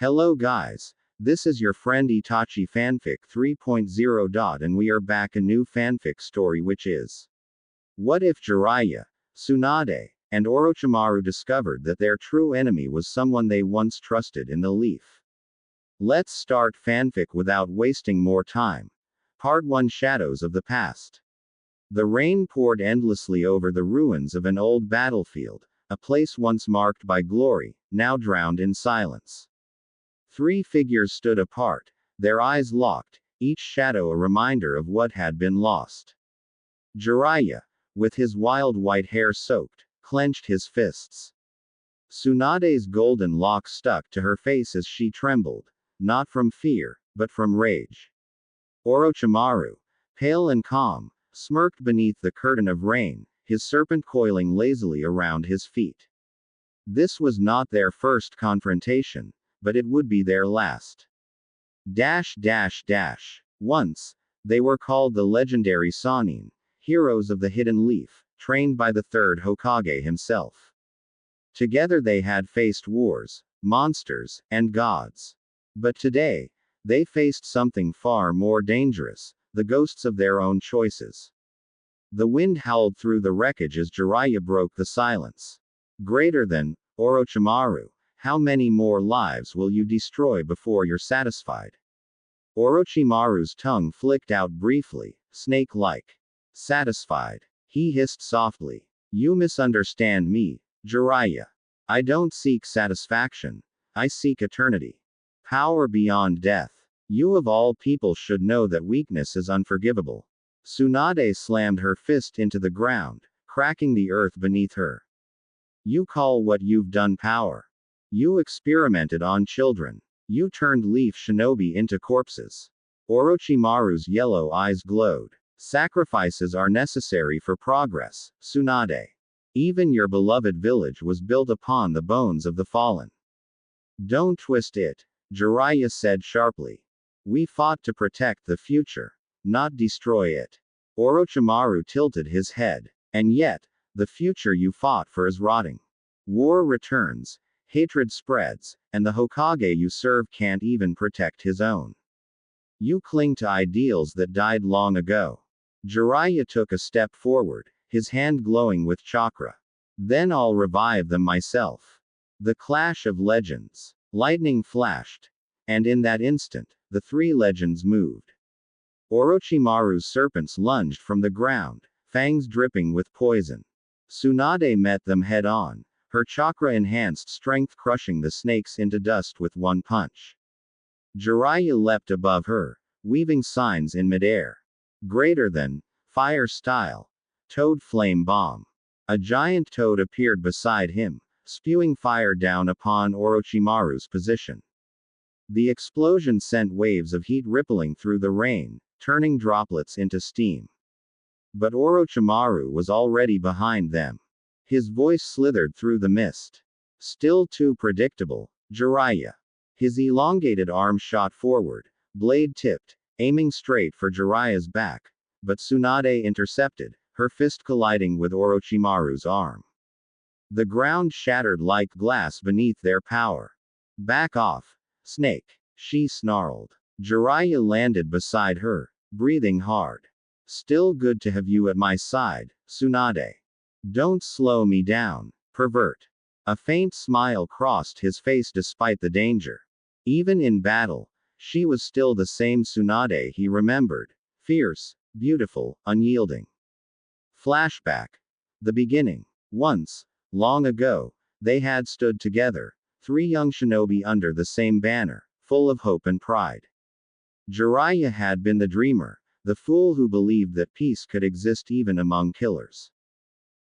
Hello guys, this is your friend Itachi Fanfic 3.0. And we are back a new fanfic story, which is what if Jiraiya, Tsunade, and Orochimaru discovered that their true enemy was someone they once trusted in the leaf. Let's start fanfic without wasting more time. Part 1: Shadows of the Past. The rain poured endlessly over the ruins of an old battlefield, a place once marked by glory, now drowned in silence. Three figures stood apart, their eyes locked, each shadow a reminder of what had been lost. Jiraiya, with his wild white hair soaked, clenched his fists. Tsunade's golden locks stuck to her face as she trembled, not from fear, but from rage. Orochimaru, pale and calm, smirked beneath the curtain of rain, his serpent coiling lazily around his feet. This was not their first confrontation, but it would be their last. Once, they were called the legendary Sannin, heroes of the Hidden Leaf, trained by the third Hokage himself. Together they had faced wars, monsters, and gods. But today, they faced something far more dangerous, the ghosts of their own choices. The wind howled through the wreckage as Jiraiya broke the silence. Greater than, Orochimaru, how many more lives will you destroy before you're satisfied? Orochimaru's tongue flicked out briefly, snake-like. Satisfied. He hissed softly. You misunderstand me, Jiraiya. I don't seek satisfaction. I seek eternity. Power beyond death. You of all people should know that weakness is unforgivable. Tsunade slammed her fist into the ground, cracking the earth beneath her. You call what you've done power? You experimented on children. You turned leaf shinobi into corpses. Orochimaru's yellow eyes glowed. Sacrifices are necessary for progress, Tsunade. Even your beloved village was built upon the bones of the fallen. Don't twist it, Jiraiya said sharply. We fought to protect the future, not destroy it. Orochimaru tilted his head. And yet, the future you fought for is rotting. War returns, hatred spreads, and the Hokage you serve can't even protect his own. You cling to ideals that died long ago. Jiraiya took a step forward, his hand glowing with chakra. Then I'll revive them myself. The clash of legends. Lightning flashed. And in that instant, the three legends moved. Orochimaru's serpents lunged from the ground, fangs dripping with poison. Tsunade met them head on, her chakra-enhanced strength crushing the snakes into dust with one punch. Jiraiya leapt above her, weaving signs in midair. Greater than, fire style. Toad flame bomb. A giant toad appeared beside him, spewing fire down upon Orochimaru's position. The explosion sent waves of heat rippling through the rain, turning droplets into steam. But Orochimaru was already behind them. His voice slithered through the mist. Still too predictable, Jiraiya. His elongated arm shot forward, blade tipped, aiming straight for Jiraiya's back, but Tsunade intercepted, her fist colliding with Orochimaru's arm. The ground shattered like glass beneath their power. Back off, snake, she snarled. Jiraiya landed beside her, breathing hard. Still good to have you at my side, Tsunade. Don't slow me down, pervert. A faint smile crossed his face despite the danger. Even in battle, she was still the same Tsunade he remembered. Fierce, beautiful, unyielding. Flashback. The beginning. Once, long ago, they had stood together, three young shinobi under the same banner, full of hope and pride. Jiraiya had been the dreamer, the fool who believed that peace could exist even among killers.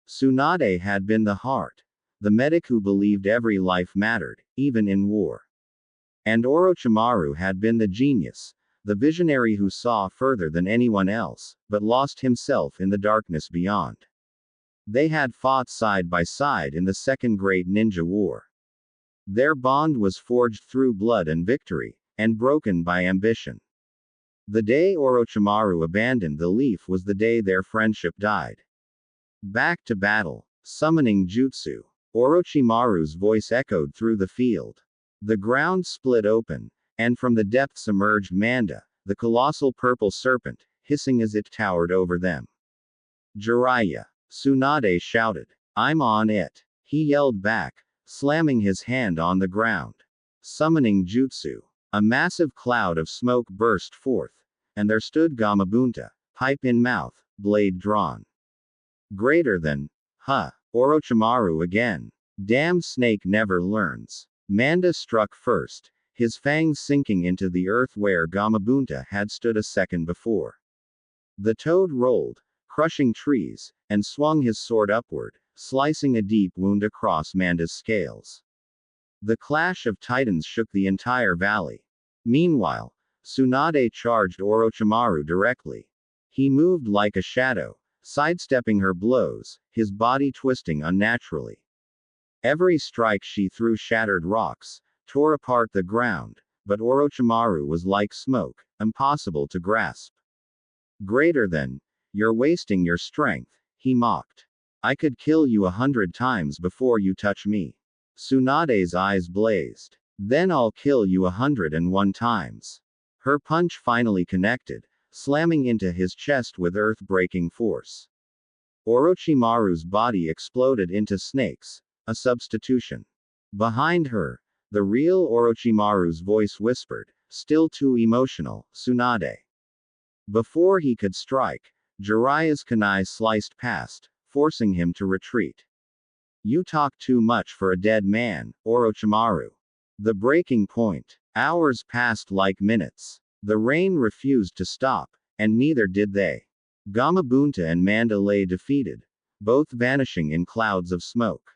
Tsunade had been the heart, the medic who believed every life mattered, even in war. And Orochimaru had been the genius, the visionary who saw further than anyone else, but lost himself in the darkness beyond. They had fought side by side in the Second Great Ninja War. Their bond was forged through blood and victory, and broken by ambition. The day Orochimaru abandoned the leaf was the day their friendship died. Back to battle. Summoning jutsu. Orochimaru's voice echoed through the field. The ground split open, and from the depths emerged Manda, the colossal purple serpent, hissing as it towered over them. Jiraiya! Tsunade shouted. I'm on it. He yelled back, slamming his hand on the ground. Summoning jutsu. A massive cloud of smoke burst forth, and there stood Gamabunta, pipe in mouth, blade drawn. Greater than. Orochimaru again. Damn snake never learns. Manda struck first, his fangs sinking into the earth where Gamabunta had stood a second before. The toad rolled, crushing trees, and swung his sword upward, slicing a deep wound across Manda's scales. The clash of titans shook the entire valley. Meanwhile, Tsunade charged Orochimaru directly. He moved like a shadow, sidestepping her blows, his body twisting unnaturally. Every strike she threw shattered rocks, tore apart the ground, but Orochimaru was like smoke, impossible to grasp. Greater than. You're wasting your strength, he mocked. I could kill you 100 times before you touch me. Tsunade's eyes blazed. Then I'll kill you 101 times. Her punch finally connected, slamming into his chest with earth-breaking force. Orochimaru's body exploded into snakes, a substitution. Behind her, the real Orochimaru's voice whispered, still too emotional, Tsunade. Before he could strike, Jiraiya's kunai sliced past, forcing him to retreat. You talk too much for a dead man, Orochimaru. The breaking point. Hours passed like minutes. The rain refused to stop, and neither did they. Gamabunta and Manda lay defeated, both vanishing in clouds of smoke.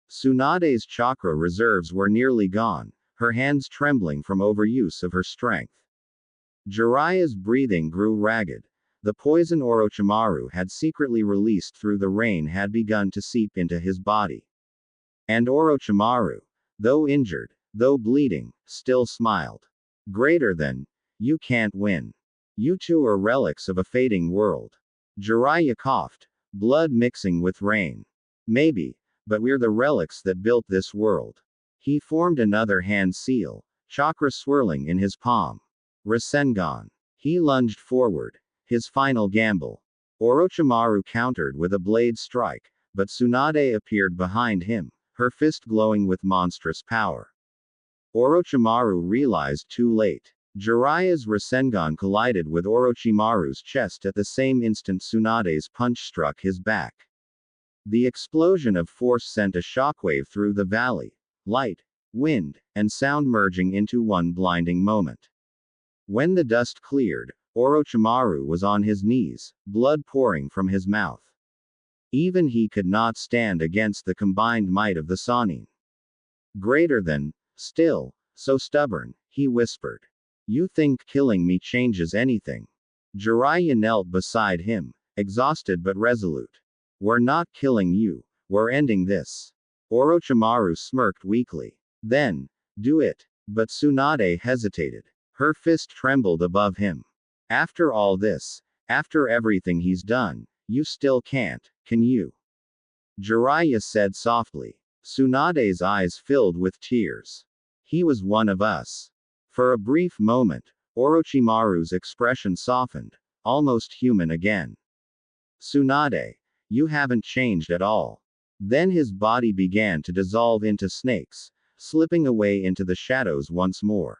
Tsunade's chakra reserves were nearly gone, her hands trembling from overuse of her strength. Jiraiya's breathing grew ragged. The poison Orochimaru had secretly released through the rain had begun to seep into his body. And Orochimaru, though injured, though bleeding, still smiled. Greater than. You can't win. You two are relics of a fading world. Jiraiya coughed, blood mixing with rain. Maybe, but we're the relics that built this world. He formed another hand seal, chakra swirling in his palm. Rasengan. He lunged forward, his final gamble. Orochimaru countered with a blade strike, but Tsunade appeared behind him, her fist glowing with monstrous power. Orochimaru realized too late. Jiraiya's Rasengan collided with Orochimaru's chest at the same instant Tsunade's punch struck his back. The explosion of force sent a shockwave through the valley, light, wind, and sound merging into one blinding moment. When the dust cleared, Orochimaru was on his knees, blood pouring from his mouth. Even he could not stand against the combined might of the Sannin. Greater than. Still, so stubborn, he whispered. You think killing me changes anything? Jiraiya knelt beside him, exhausted but resolute. We're not killing you, we're ending this. Orochimaru smirked weakly. Then, do it. But Tsunade hesitated. Her fist trembled above him. After all this, after everything he's done, you still can't, can you? Jiraiya said softly. Tsunade's eyes filled with tears. He was one of us. For a brief moment, Orochimaru's expression softened, almost human again. Tsunade, you haven't changed at all. Then his body began to dissolve into snakes, slipping away into the shadows once more.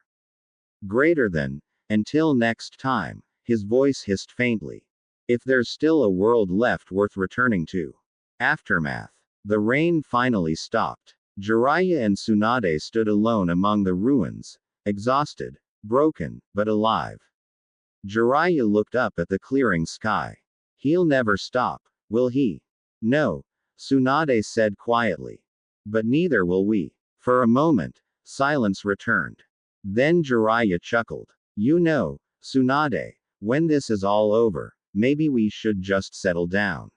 Greater than. Until next time, his voice hissed faintly. If there's still a world left worth returning to. Aftermath. The rain finally stopped. Jiraiya and Tsunade stood alone among the ruins, exhausted, broken, but alive. Jiraiya looked up at the clearing sky. He'll never stop, will he? No, Tsunade said quietly. But neither will we. For a moment, silence returned. Then Jiraiya chuckled. You know, Tsunade, when this is all over, maybe we should just settle down.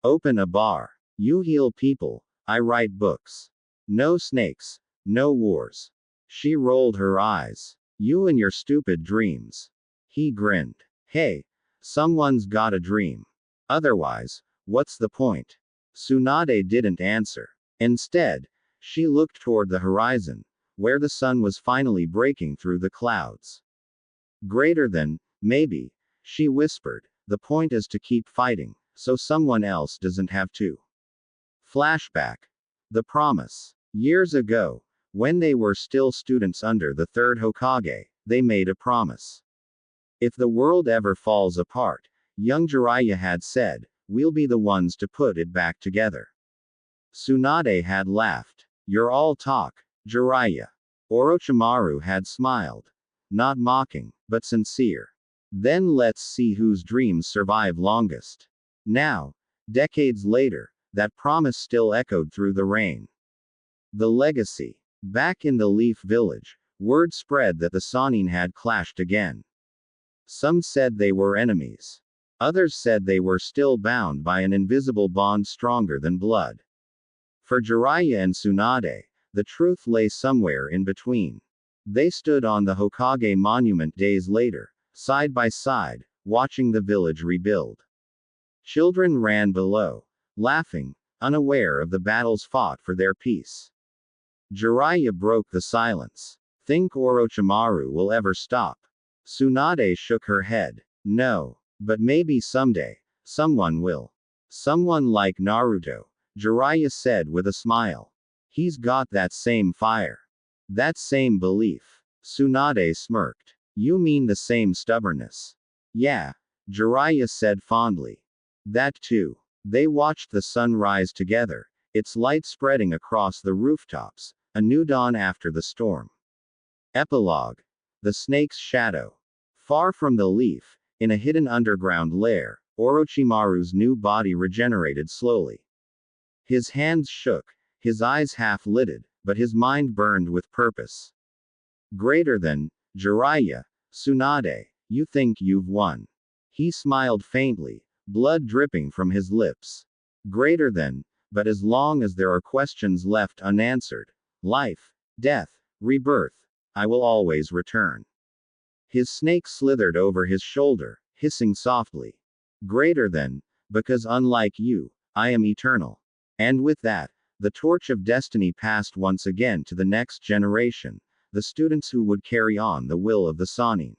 Open a bar. You heal people, I write books. No snakes, no wars. She rolled her eyes. You and your stupid dreams. He grinned. Hey, someone's got a dream. Otherwise, what's the point? Tsunade didn't answer. Instead, she looked toward the horizon, where the sun was finally breaking through the clouds. Greater than, maybe, she whispered, the point is to keep fighting, so someone else doesn't have to. Flashback. The promise. Years ago, when they were still students under the third Hokage, they made a promise. If the world ever falls apart, young Jiraiya had said, we'll be the ones to put it back together. Tsunade had laughed. You're all talk, Jiraiya. Orochimaru had smiled. Not mocking, but sincere. Then let's see whose dreams survive longest. Now, decades later, that promise still echoed through the rain. The legacy. Back in the Leaf Village, word spread that the Sannin had clashed again. Some said they were enemies. Others said they were still bound by an invisible bond stronger than blood. For Jiraiya and Tsunade, the truth lay somewhere in between. They stood on the Hokage monument days later, side by side, watching the village rebuild. Children ran below, laughing, unaware of the battles fought for their peace. Jiraiya broke the silence. Think Orochimaru will ever stop? Tsunade shook her head. No. But maybe someday, someone will. Someone like Naruto, Jiraiya said with a smile. He's got that same fire. That same belief. Tsunade smirked. You mean the same stubbornness? Yeah, Jiraiya said fondly. That too. They watched the sun rise together, its light spreading across the rooftops, a new dawn after the storm. Epilogue. The snake's shadow. Far from the leaf, in a hidden underground lair, Orochimaru's new body regenerated slowly. His hands shook, his eyes half-lidded, but his mind burned with purpose. Greater than, Jiraiya, Tsunade, you think you've won. He smiled faintly, blood dripping from his lips. Greater than, but as long as there are questions left unanswered, life, death, rebirth, I will always return. His snake slithered over his shoulder, hissing softly. Greater than, because unlike you, I am eternal. And with that, the torch of destiny passed once again to the next generation, the students who would carry on the will of the Sannin.